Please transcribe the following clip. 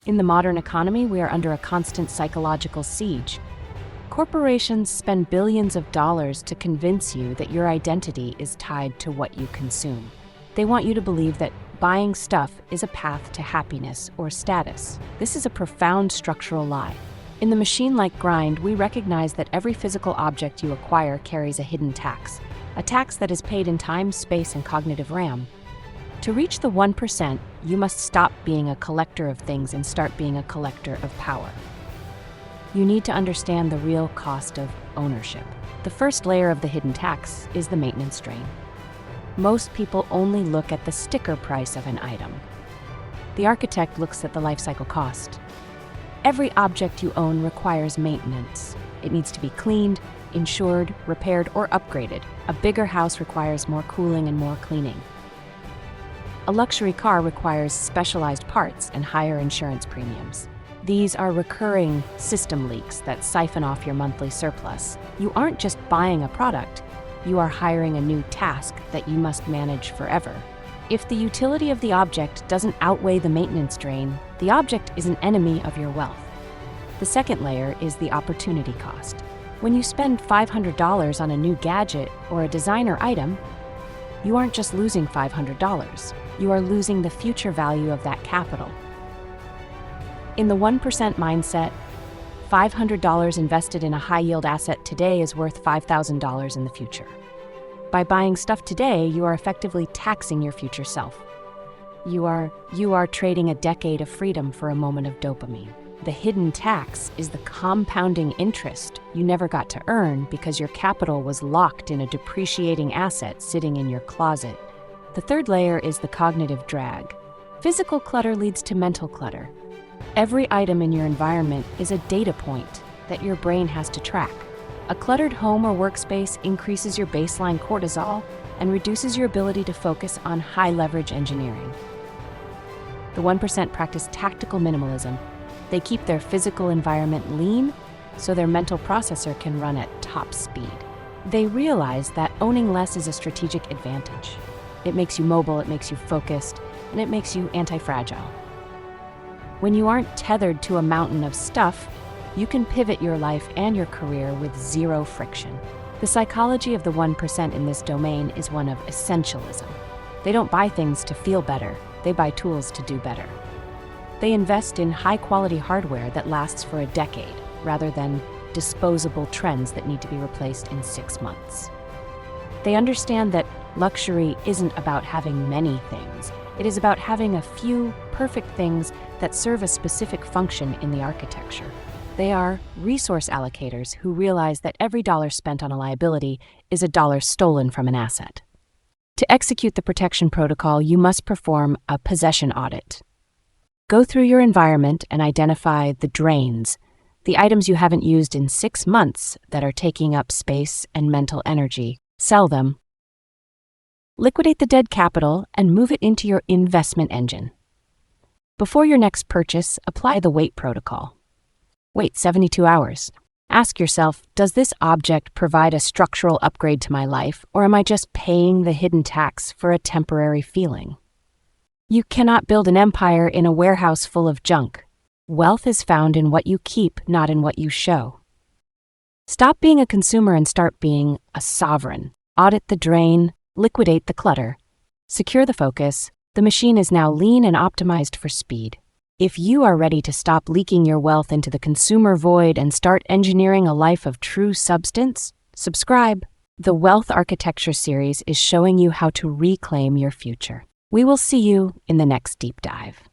In the modern economy, we are under a constant psychological siege. Corporations spend billions of dollars to convince you that your identity is tied to what you consume. They want you to believe that buying stuff is a path to happiness or status. This is a profound structural lie. In the machine-like grind, we recognize that every physical object you acquire carries a hidden tax, a tax that is paid in time, space, and cognitive RAM. To reach the 1%, you must stop being a collector of things and start being a collector of power. You need to understand the real cost of ownership. The first layer of the hidden tax is the maintenance drain. Most people only look at the sticker price of an item. The architect looks at the life cycle cost. Every object you own requires maintenance. It needs to be cleaned, insured, repaired, or upgraded. A bigger house requires more cooling and more cleaning. A luxury car requires specialized parts and higher insurance premiums. These are recurring system leaks that siphon off your monthly surplus. You aren't just buying a product, you are hiring a new task that you must manage forever. If the utility of the object doesn't outweigh the maintenance drain, the object is an enemy of your wealth. The second layer is the opportunity cost. When you spend $500 on a new gadget or a designer item, you aren't just losing $500, you are losing the future value of that capital. In the 1% mindset, $500 invested in a high-yield asset today is worth $5,000 in the future. By buying stuff today, you are effectively taxing your future self. You are trading a decade of freedom for a moment of dopamine. The hidden tax is the compounding interest you never got to earn because your capital was locked in a depreciating asset sitting in your closet. The third layer is the cognitive drag. Physical clutter leads to mental clutter. Every item in your environment is a data point that your brain has to track. A cluttered home or workspace increases your baseline cortisol and reduces your ability to focus on high-leverage engineering. The 1% practice tactical minimalism. They keep their physical environment lean so their mental processor can run at top speed. They realize that owning less is a strategic advantage. It makes you mobile, it makes you focused, and it makes you anti-fragile. When you aren't tethered to a mountain of stuff, you can pivot your life and your career with zero friction. The psychology of the 1% in this domain is one of essentialism. They don't buy things to feel better, they buy tools to do better. They invest in high-quality hardware that lasts for a decade, rather than disposable trends that need to be replaced in 6 months. They understand that luxury isn't about having many things. It is about having a few perfect things that serve a specific function in the architecture. They are resource allocators who realize that every dollar spent on a liability is a dollar stolen from an asset. To execute the protection protocol, you must perform a possession audit. Go through your environment and identify the drains, the items you haven't used in 6 months that are taking up space and mental energy. Sell them. Liquidate the dead capital and move it into your investment engine. Before your next purchase, apply the wait protocol. Wait 72 hours. Ask yourself, does this object provide a structural upgrade to my life, or am I just paying the hidden tax for a temporary feeling? You cannot build an empire in a warehouse full of junk. Wealth is found in what you keep, not in what you show. Stop being a consumer and start being a sovereign. Audit the drain, liquidate the clutter, secure the focus. The machine is now lean and optimized for speed. If you are ready to stop leaking your wealth into the consumer void and start engineering a life of true substance, subscribe. The Wealth Architecture series is showing you how to reclaim your future. We will see you in the next deep dive.